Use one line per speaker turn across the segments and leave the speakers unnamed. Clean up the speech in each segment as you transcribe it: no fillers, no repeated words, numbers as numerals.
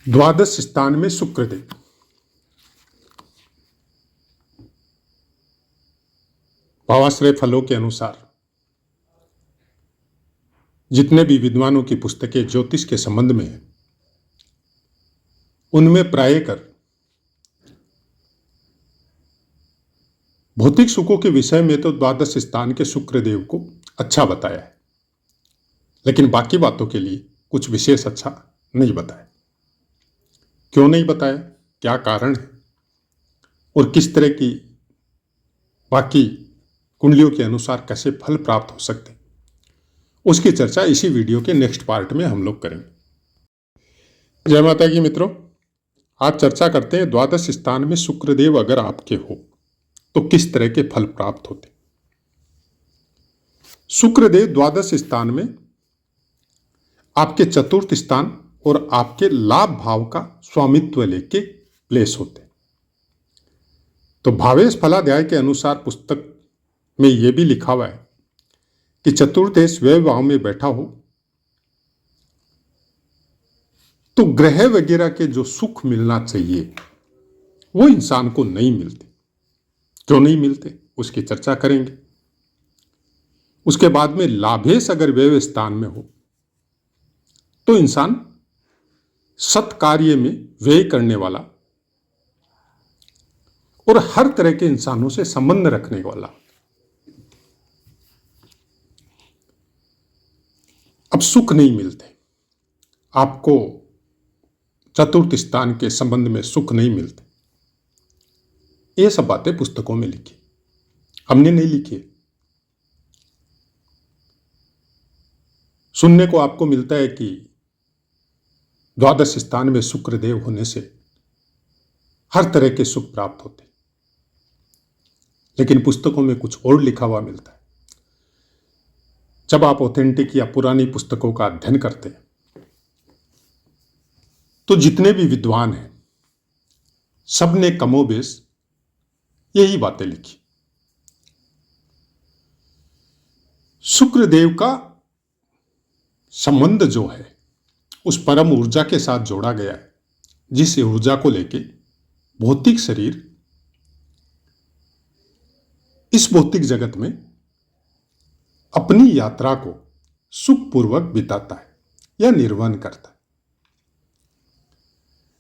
द्वादश स्थान में शुक्रदेव। भावाश्रय फलों के अनुसार जितने भी विद्वानों की पुस्तकें ज्योतिष के संबंध में हैं, उनमें प्रायकर भौतिक सुखों के विषय में तो द्वादश स्थान के शुक्रदेव को अच्छा बताया है, लेकिन बाकी बातों के लिए कुछ विशेष अच्छा नहीं बताया। क्यों नहीं बताया, क्या कारण है और किस तरह की बाकी कुंडलियों के अनुसार कैसे फल प्राप्त हो सकते हैं, उसकी चर्चा इसी वीडियो के नेक्स्ट पार्ट में हम लोग करेंगे। जय माता की मित्रों, आज चर्चा करते हैं द्वादश स्थान में शुक्रदेव अगर आपके हो तो किस तरह के फल प्राप्त होते। शुक्रदेव द्वादश स्थान में आपके चतुर्थ स्थान और आपके लाभ भाव का स्वामित्व लेके प्लेस होते। तो भावेश फलाध्याय के अनुसार पुस्तक में यह भी लिखा हुआ है कि चतुर्देश व्यय भाव में बैठा हो तो ग्रह वगैरह के जो सुख मिलना चाहिए वो इंसान को नहीं मिलते। क्यों नहीं मिलते उसकी चर्चा करेंगे। उसके बाद में लाभेश अगर व्यय स्थान में हो तो इंसान सत्कार्य में व्यय करने वाला और हर तरह के इंसानों से संबंध रखने वाला। अब सुख नहीं मिलते आपको, चतुर्थ स्थान के संबंध में सुख नहीं मिलते। ये सब बातें पुस्तकों में लिखी, हमने नहीं लिखी। सुनने को आपको मिलता है कि द्वादश स्थान में शुक्रदेव होने से हर तरह के सुख प्राप्त होते, लेकिन पुस्तकों में कुछ और लिखा हुआ मिलता है। जब आप ऑथेंटिक या पुरानी पुस्तकों का अध्ययन करते हैं तो जितने भी विद्वान हैं सबने कमोबेश यही बातें लिखी। शुक्रदेव का संबंध जो है उस परम ऊर्जा के साथ जोड़ा गया है, जिस ऊर्जा को लेके भौतिक शरीर इस भौतिक जगत में अपनी यात्रा को सुखपूर्वक बिताता है या निर्वहन करता है।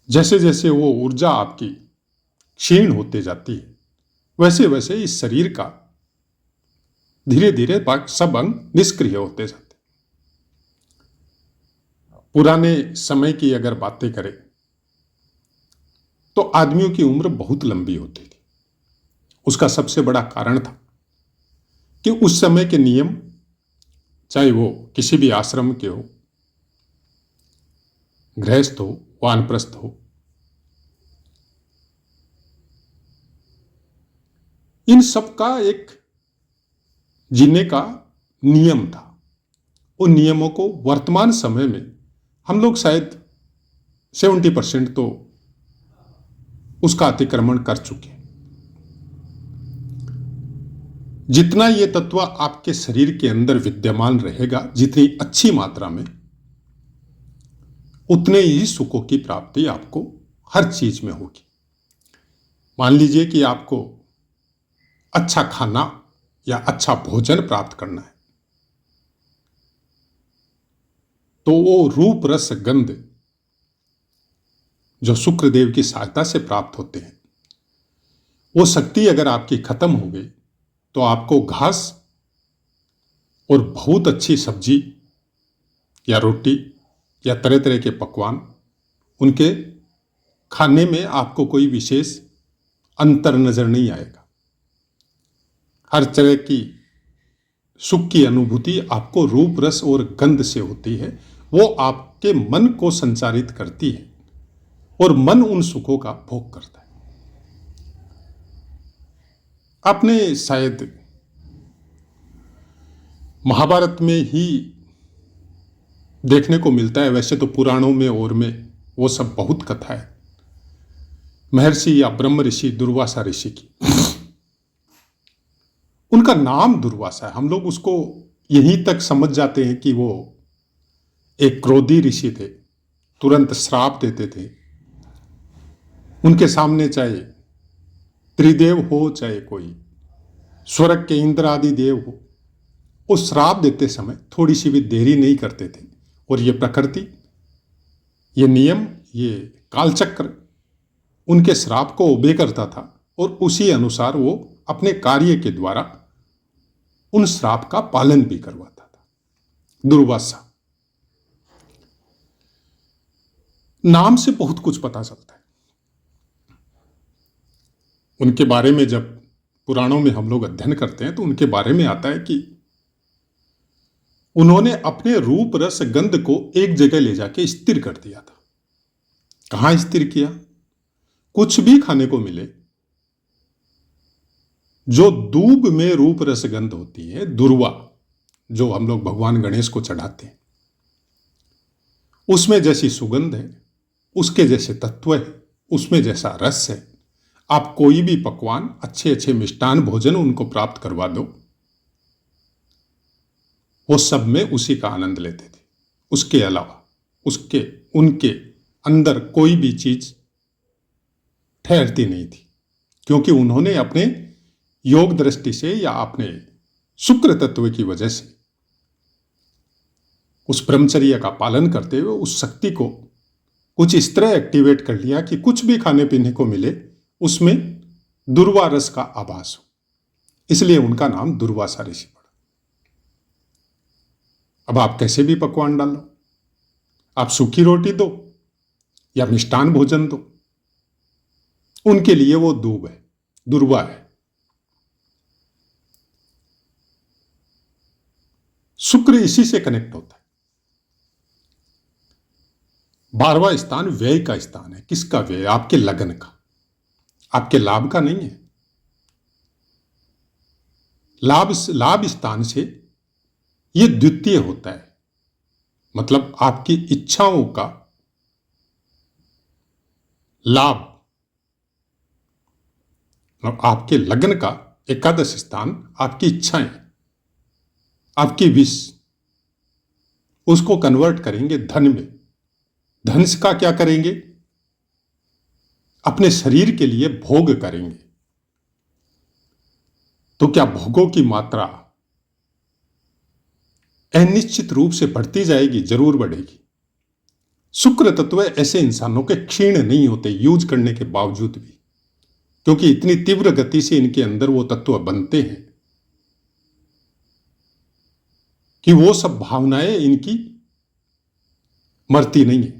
जैसे जैसे वो ऊर्जा आपकी क्षीण होते जाती है वैसे वैसे इस शरीर का धीरे धीरे सब अंग निष्क्रिय होते जाते। पुराने समय की अगर बातें करें तो आदमियों की उम्र बहुत लंबी होती थी। उसका सबसे बड़ा कारण था कि उस समय के नियम, चाहे वो किसी भी आश्रम के हो, गृहस्थ हो, वानप्रस्थ हो, इन सब का एक जीने का नियम था। उन नियमों को वर्तमान समय में हम लोग शायद 70% तो उसका अतिक्रमण कर चुके हैं। जितना ये तत्व आपके शरीर के अंदर विद्यमान रहेगा, जितनी अच्छी मात्रा में, उतने ही सुखों की प्राप्ति आपको हर चीज में होगी। मान लीजिए कि आपको अच्छा खाना या अच्छा भोजन प्राप्त करना है तो वो रूप रस गंध जो शुक्रदेव की सहायता से प्राप्त होते हैं, वो शक्ति अगर आपकी खत्म हो गई तो आपको घास और बहुत अच्छी सब्जी या रोटी या तरह तरह के पकवान, उनके खाने में आपको कोई विशेष अंतर नजर नहीं आएगा। हर तरह की सुख की अनुभूति आपको रूप रस और गंध से होती है। वो आपके मन को संचारित करती है और मन उन सुखों का भोग करता है। आपने शायद महाभारत में ही देखने को मिलता है, वैसे तो पुराणों में और में वो सब बहुत कथा है, महर्षि या ब्रह्म ऋषि दुर्वासा ऋषि की। उनका नाम दुर्वासा है, हम लोग उसको यहीं तक समझ जाते हैं कि वो एक क्रोधी ऋषि थे तुरंत श्राप देते थे। उनके सामने चाहे त्रिदेव हो, चाहे कोई स्वर्ग के इंद्र आदि देव हो, वो श्राप देते समय थोड़ी सी भी देरी नहीं करते थे। और ये प्रकृति, ये नियम, ये कालचक्र उनके श्राप को ओबे करता था और उसी अनुसार वो अपने कार्य के द्वारा उन श्राप का पालन भी करवाता था। दुर्वासा नाम से बहुत कुछ पता चलता है। उनके बारे में जब पुराणों में हम लोग अध्ययन करते हैं तो उनके बारे में आता है कि उन्होंने अपने रूप रस गंध को एक जगह ले जाके स्थिर कर दिया था। कहां स्थिर किया? कुछ भी खाने को मिले, जो दूब में रूप रस गंध होती है, दुर्वा, जो हम लोग भगवान गणेश को चढ़ाते हैं, उसमें जैसी सुगंध है, उसके जैसे तत्व है, उसमें जैसा रस है, आप कोई भी पकवान, अच्छे अच्छे मिष्टान भोजन उनको प्राप्त करवा दो, वो सब में उसी का आनंद लेते थे। उसके अलावा उनके अंदर कोई भी चीज ठहरती नहीं थी, क्योंकि उन्होंने अपने योग दृष्टि से या अपने शुक्र तत्व की वजह से उस ब्रह्मचर्य का पालन करते हुए उस शक्ति को कुछ इस तरह एक्टिवेट कर लिया कि कुछ भी खाने पीने को मिले उसमें दुर्वा रस का आभास हो। इसलिए उनका नाम दुर्वासा ऋषि पड़ा। अब आप कैसे भी पकवान डालो, आप सूखी रोटी दो या मिष्टान भोजन दो, उनके लिए वो दूब है, दुर्वा है। शुक्र इसी से कनेक्ट होता है। 12वां स्थान व्यय का स्थान है। किसका व्यय? आपके लगन का, आपके लाभ का नहीं है। लाभ स्थान से यह द्वितीय होता है, मतलब आपकी इच्छाओं का लाभ। और आपके लगन का एकादश स्थान आपकी इच्छाएं, आपकी विश, उसको कन्वर्ट करेंगे धन में। धन का क्या करेंगे? अपने शरीर के लिए भोग करेंगे। तो क्या भोगों की मात्रा अनिश्चित रूप से बढ़ती जाएगी? जरूर बढ़ेगी। शुक्र तत्व ऐसे इंसानों के क्षीण नहीं होते यूज करने के बावजूद भी, क्योंकि इतनी तीव्र गति से इनके अंदर वो तत्व बनते हैं कि वो सब भावनाएं इनकी मरती नहीं है।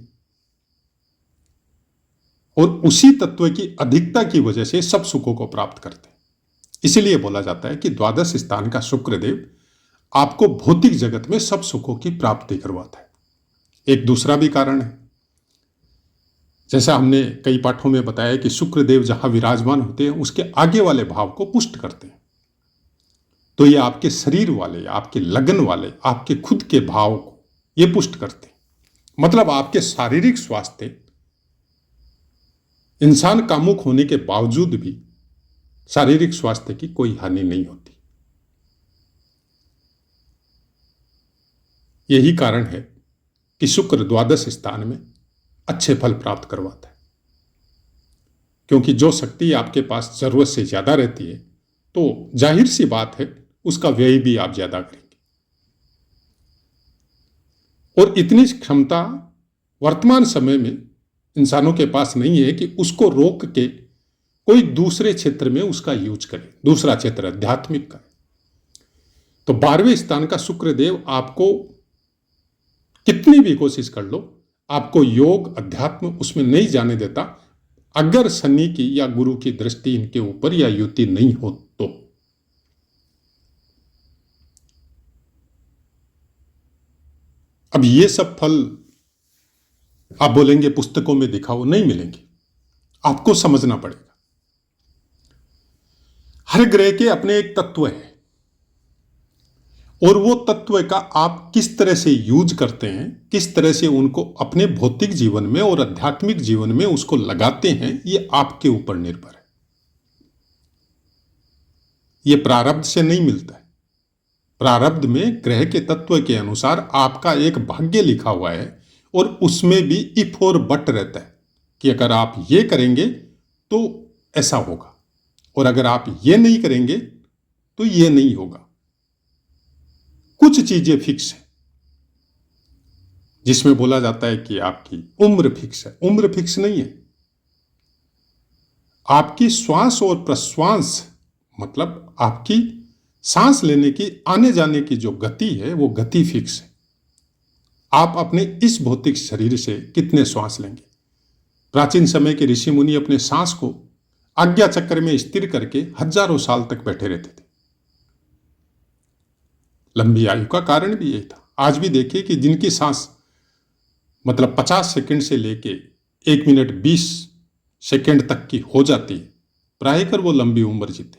और उसी तत्व की अधिकता की वजह से सब सुखों को प्राप्त करते हैं। इसीलिए बोला जाता है कि द्वादश स्थान का शुक्रदेव आपको भौतिक जगत में सब सुखों की प्राप्ति करवाता है। एक दूसरा भी कारण है, जैसा हमने कई पाठों में बताया कि शुक्रदेव जहां विराजमान होते हैं उसके आगे वाले भाव को पुष्ट करते हैं। तो ये आपके शरीर वाले, आपके लगन वाले, आपके खुद के भाव को ये पुष्ट करते हैं। मतलब आपके शारीरिक स्वास्थ्य, इंसान कामुक होने के बावजूद भी शारीरिक स्वास्थ्य की कोई हानि नहीं होती। यही कारण है कि शुक्र द्वादश स्थान में अच्छे फल प्राप्त करवाता है, क्योंकि जो शक्ति आपके पास जरूरत से ज्यादा रहती है तो जाहिर सी बात है उसका व्यय भी आप ज्यादा करेंगे। और इतनी क्षमता वर्तमान समय में इंसानों के पास नहीं है कि उसको रोक के कोई दूसरे क्षेत्र में उसका यूज करे। दूसरा क्षेत्र आध्यात्मिक का है। तो 12वें स्थान का शुक्रदेव आपको कितनी भी कोशिश कर लो, आपको योग अध्यात्म उसमें नहीं जाने देता, अगर शनि की या गुरु की दृष्टि इनके ऊपर या युति नहीं हो तो। अब ये सब फल आप बोलेंगे पुस्तकों में दिखाओ, नहीं मिलेंगे, आपको समझना पड़ेगा। हर ग्रह के अपने एक तत्व है और वो तत्व का आप किस तरह से यूज करते हैं, किस तरह से उनको अपने भौतिक जीवन में और आध्यात्मिक जीवन में उसको लगाते हैं, ये आपके ऊपर निर्भर है। ये प्रारब्ध से नहीं मिलता है। प्रारब्ध में ग्रह के तत्व के अनुसार आपका एक भाग्य लिखा हुआ है और उसमें भी इफ और बट रहता है कि अगर आप ये करेंगे तो ऐसा होगा, और अगर आप ये नहीं करेंगे तो ये नहीं होगा। कुछ चीजें फिक्स है, जिसमें बोला जाता है कि आपकी उम्र फिक्स है। उम्र फिक्स नहीं है। आपकी श्वास और प्रश्वास, मतलब आपकी सांस लेने की, आने जाने की जो गति है, वो गति फिक्स है। आप अपने इस भौतिक शरीर से कितने श्वास लेंगे। प्राचीन समय के ऋषि मुनि अपने सांस को आज्ञा चक्र में स्थिर करके हजारों साल तक बैठे रहते थे। लंबी आयु का कारण भी यही था। आज भी देखिए कि जिनकी सांस मतलब 50 सेकंड से लेके 1 मिनट 20 सेकंड तक की हो जाती है, प्रायकर वो लंबी उम्र जीते।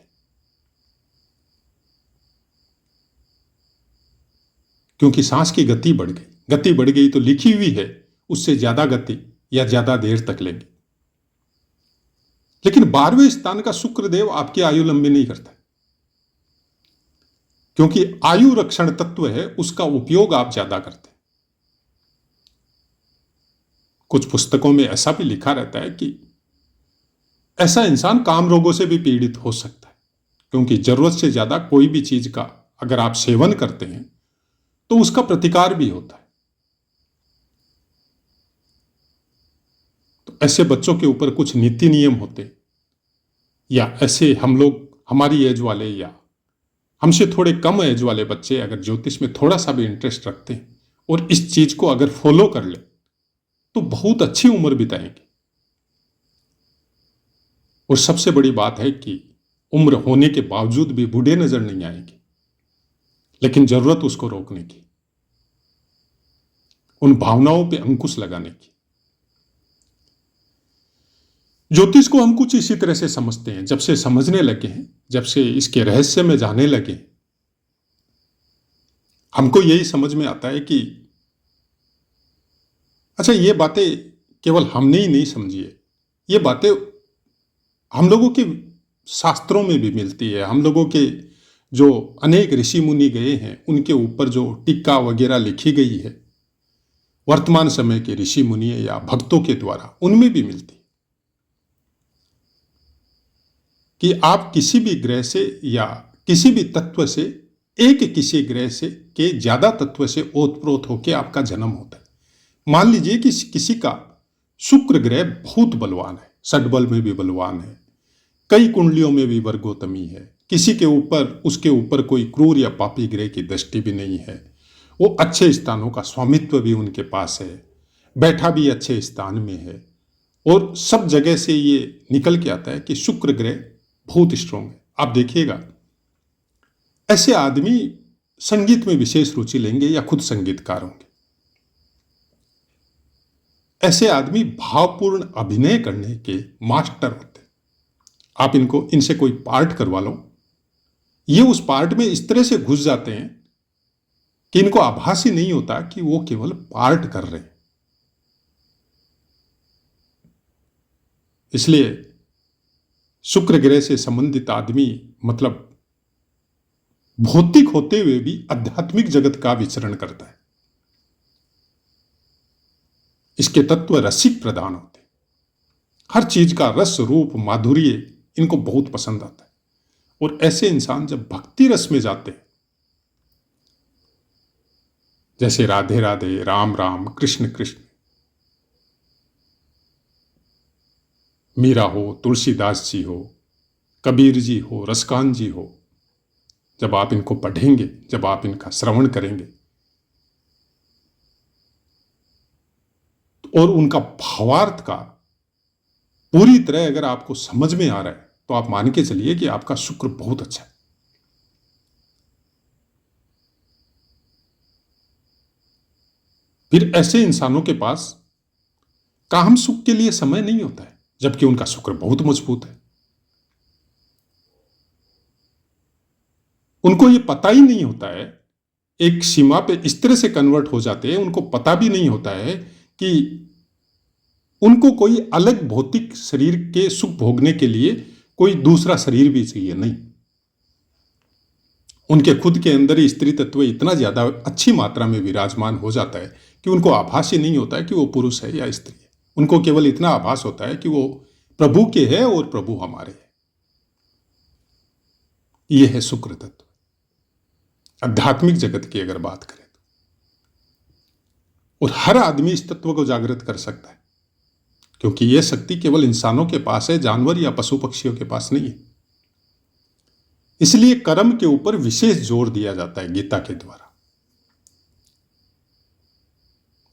क्योंकि सांस की गति बढ़ गई। गति बढ़ गई तो लिखी हुई है उससे ज्यादा गति या ज्यादा देर तक लेंगे। लेकिन 12वें स्थान का शुक्रदेव आपकी आयु लंबी नहीं करता, क्योंकि आयु रक्षण तत्व है, उसका उपयोग आप ज्यादा करते हैं। कुछ पुस्तकों में ऐसा भी लिखा रहता है कि ऐसा इंसान काम रोगों से भी पीड़ित हो सकता है, क्योंकि जरूरत से ज्यादा कोई भी चीज का अगर आप सेवन करते हैं तो उसका प्रतिकार भी होता है। तो ऐसे बच्चों के ऊपर कुछ नीति नियम होते, या ऐसे हम लोग, हमारी एज वाले या हमसे थोड़े कम एज वाले बच्चे अगर ज्योतिष में थोड़ा सा भी इंटरेस्ट रखते हैं और इस चीज को अगर फॉलो कर ले तो बहुत अच्छी उम्र बिताएंगे। और सबसे बड़ी बात है कि उम्र होने के बावजूद भी बूढ़े नजर नहीं आएंगे, लेकिन जरूरत उसको रोकने की, उन भावनाओं पे अंकुश लगाने की। ज्योतिष को हम कुछ इसी तरह से समझते हैं। जब से समझने लगे हैं, जब से इसके रहस्य में जाने लगे, हमको यही समझ में आता है कि अच्छा, ये बातें केवल हमने ही नहीं समझी है, ये बातें हम लोगों के शास्त्रों में भी मिलती है। हम लोगों के जो अनेक ऋषि मुनि गए हैं उनके ऊपर जो टीका वगैरह लिखी गई है वर्तमान समय के ऋषि मुनि या भक्तों के द्वारा, उनमें भी मिलती है कि आप किसी भी ग्रह से या किसी भी तत्व से, एक किसी ग्रह से के ज्यादा तत्व से ओतप्रोत होकर आपका जन्म होता है। मान लीजिए कि किसी का शुक्र ग्रह बहुत बलवान है, षड्बल में भी बलवान है, कई कुंडलियों में भी वर्गोत्तमी है, किसी के ऊपर उसके ऊपर कोई क्रूर या पापी ग्रह की दृष्टि भी नहीं है, वो अच्छे स्थानों का स्वामित्व भी उनके पास है, बैठा भी अच्छे स्थान में है, और सब जगह से ये निकल के आता है कि शुक्र ग्रह बहुत स्ट्रांग है। आप देखिएगा ऐसे आदमी संगीत में विशेष रुचि लेंगे या खुद संगीतकार होंगे। ऐसे आदमी भावपूर्ण अभिनय करने के मास्टर होते हैं। आप इनसे कोई पार्ट करवा लो, ये उस पार्ट में इस तरह से घुस जाते हैं कि इनको आभास ही नहीं होता कि वो केवल पार्ट कर रहे हैं। इसलिए शुक्र ग्रह से संबंधित आदमी मतलब भौतिक होते हुए भी आध्यात्मिक जगत का विचरण करता है। इसके तत्व रसिक प्रधान होते, हर चीज का रस रूप माधुर्य इनको बहुत पसंद आता है। और ऐसे इंसान जब भक्ति रस में जाते हैं, जैसे राधे राधे, राम राम, कृष्ण कृष्ण, मीरा हो, तुलसीदास जी हो, कबीर जी हो, रसकान जी हो, जब आप इनको पढ़ेंगे, जब आप इनका श्रवण करेंगे और उनका भावार्थ का पूरी तरह अगर आपको समझ में आ रहा है तो आप मान के चलिए कि आपका शुक्र बहुत अच्छा है। फिर ऐसे इंसानों के पास काम सुख के लिए समय नहीं होता है, जबकि उनका शुक्र बहुत मजबूत है। उनको ये पता ही नहीं होता है, एक सीमा पे इस तरह से कन्वर्ट हो जाते हैं, उनको पता भी नहीं होता है कि उनको कोई अलग भौतिक शरीर के सुख भोगने के लिए कोई दूसरा शरीर भी चाहिए, नहीं। उनके खुद के अंदर ही स्त्री तत्व इतना ज़्यादा अच्छी मात्रा में विराजमान हो जाता है कि उनको आभास ही नहीं होता है कि वो पुरुष है या स्त्री है। उनको केवल इतना आभास होता है कि वो प्रभु के है और प्रभु हमारे है। ये है शुक्र तत्व। आध्यात्मिक जगत की अगर बात करें तो, और हर आदमी इस तत्व को जागृत कर सकता है, क्योंकि यह शक्ति केवल इंसानों के पास है, जानवर या पशु पक्षियों के पास नहीं है। इसलिए कर्म के ऊपर विशेष जोर दिया जाता है गीता के द्वारा।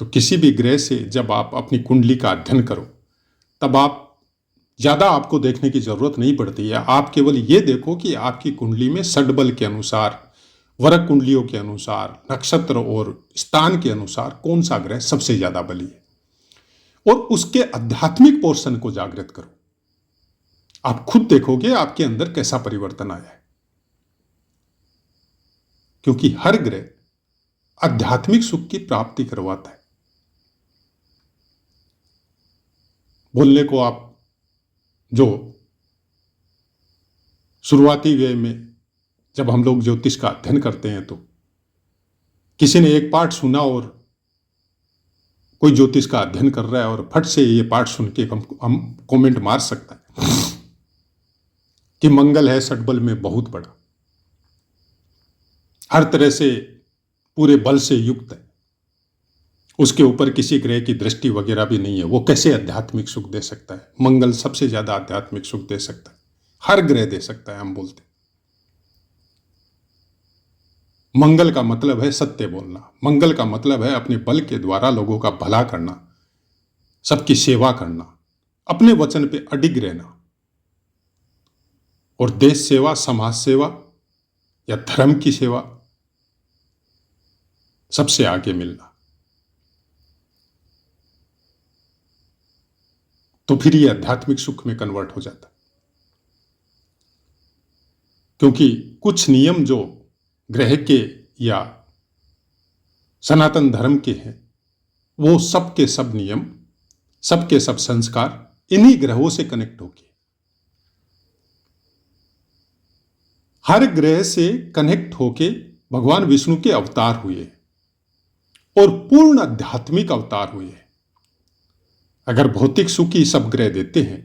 तो किसी भी ग्रह से जब आप अपनी कुंडली का अध्ययन करो, तब आप ज्यादा आपको देखने की जरूरत नहीं पड़ती है। आप केवल ये देखो कि आपकी कुंडली में षड्बल के अनुसार, वरक कुंडलियों के अनुसार, नक्षत्र और स्थान के अनुसार कौन सा ग्रह सबसे ज्यादा बली है, और उसके आध्यात्मिक पोर्शन को जागृत करो। आप खुद देखोगे आपके अंदर कैसा परिवर्तन आया है, क्योंकि हर ग्रह आध्यात्मिक सुख की प्राप्ति करवाता है। बोलने को आप जो शुरुआती वे में जब हम लोग ज्योतिष का अध्ययन करते हैं, तो किसी ने एक पाठ सुना और कोई ज्योतिष का अध्ययन कर रहा है और फट से ये पाठ सुन के हम कमेंट मार सकता है कि मंगल है षड्बल में बहुत बड़ा, हर तरह से पूरे बल से युक्त है, उसके ऊपर किसी ग्रह की दृष्टि वगैरह भी नहीं है, वो कैसे आध्यात्मिक सुख दे सकता है। मंगल सबसे ज्यादा आध्यात्मिक सुख दे सकता है, हर ग्रह दे सकता है। हम बोलते मंगल का मतलब है सत्य बोलना, मंगल का मतलब है अपने बल के द्वारा लोगों का भला करना, सबकी सेवा करना, अपने वचन पे अडिग रहना, और देश सेवा, समाज सेवा या धर्म की सेवा सबसे आगे मिलना। तो फिर ये आध्यात्मिक सुख में कन्वर्ट हो जाता है, क्योंकि कुछ नियम जो ग्रह के या सनातन धर्म के हैं, वो सबके सब नियम, सबके सब संस्कार इन्हीं ग्रहों से कनेक्ट होके, हर ग्रह से कनेक्ट होके भगवान विष्णु के अवतार हुए और पूर्ण आध्यात्मिक अवतार हुए। अगर भौतिक सुख ही सब ग्रह देते हैं,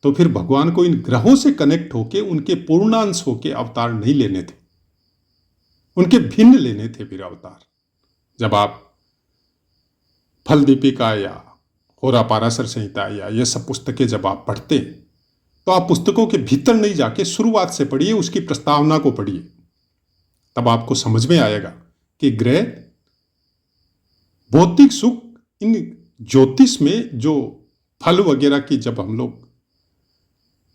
तो फिर भगवान को इन ग्रहों से कनेक्ट होके उनके पूर्णांश होके अवतार नहीं लेने थे, उनके भिन्न लेने थे फिर अवतार। जब आप फल दीपिका या होरा पाराशर संहिता या ये सब पुस्तकें जब आप पढ़ते हैं, तो आप पुस्तकों के भीतर नहीं जाके शुरुआत से पढ़िए, उसकी प्रस्तावना को पढ़िए, तब आपको समझ में आएगा कि ग्रह भौतिक सुख, इन ज्योतिष में जो फल वगैरह की जब हम लोग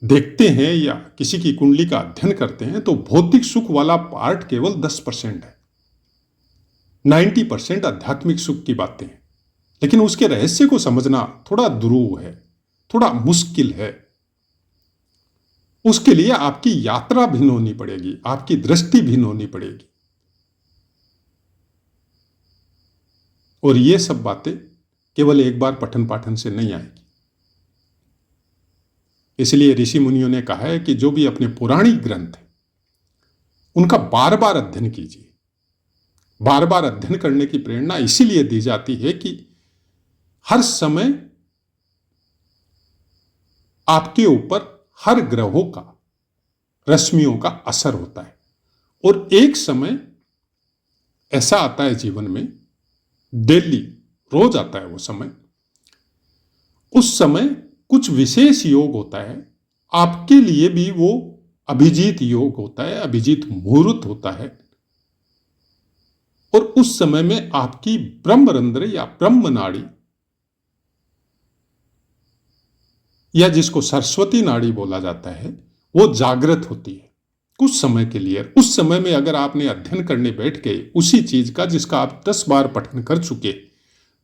देखते हैं या किसी की कुंडली का अध्ययन करते हैं, तो भौतिक सुख वाला पार्ट केवल 10% है, 90% आध्यात्मिक सुख की बातें हैं। लेकिन उसके रहस्य को समझना थोड़ा दुरूह है, थोड़ा मुश्किल है। उसके लिए आपकी यात्रा भिन्न होनी पड़ेगी, आपकी दृष्टि भिन्न होनी पड़ेगी, और ये सब बातें केवल एक बार पठन पाठन से नहीं आएगी। इसलिए ऋषि मुनियों ने कहा है कि जो भी अपने पौराणिक ग्रंथ है, उनका बार बार अध्ययन कीजिए। बार बार अध्ययन करने की प्रेरणा इसीलिए दी जाती है कि हर समय आपके ऊपर हर ग्रहों का, रश्मियों का असर होता है, और एक समय ऐसा आता है जीवन में, डेली रोज आता है वो समय, उस समय कुछ विशेष योग होता है, आपके लिए भी वो अभिजीत योग होता है, अभिजीत मुहूर्त होता है, और उस समय में आपकी ब्रह्मरंध्र या ब्रह्म नाड़ी, या जिसको सरस्वती नाड़ी बोला जाता है, वो जागृत होती है कुछ समय के लिए। उस समय में अगर आपने अध्ययन करने बैठ गए उसी चीज का जिसका आप 10 बार पठन कर चुके,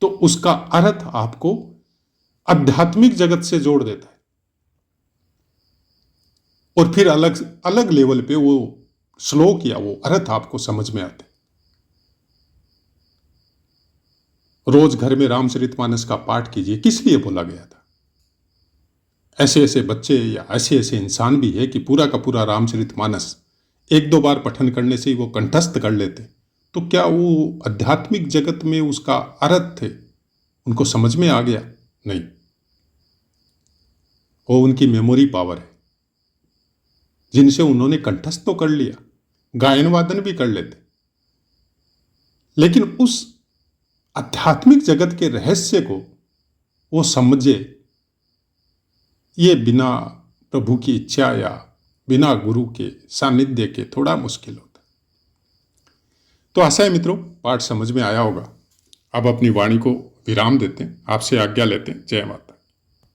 तो उसका अर्थ आपको आध्यात्मिक जगत से जोड़ देता है, और फिर अलग अलग लेवल पे वो श्लोक या वो अर्थ आपको समझ में आते। रोज घर में रामचरितमानस का पाठ कीजिए। किस लिए बोला गया था? ऐसे ऐसे बच्चे या ऐसे ऐसे इंसान भी है कि पूरा का पूरा रामचरितमानस एक दो बार पठन करने से ही वो कंठस्थ कर लेते, तो क्या वो आध्यात्मिक जगत में उसका अर्थ थे उनको समझ में आ गया? नहीं, वो उनकी मेमोरी पावर है, जिनसे उन्होंने कंठस्थ तो कर लिया, गायन वादन भी कर लेते, लेकिन उस आध्यात्मिक जगत के रहस्य को वो समझे ये बिना प्रभु की इच्छा या बिना गुरु के सानिध्य के थोड़ा मुश्किल होता। तो आशा है मित्रों पाठ समझ में आया होगा। अब अपनी वाणी को विराम देते हैं, आपसे आज्ञा लेते हैं। जय माता।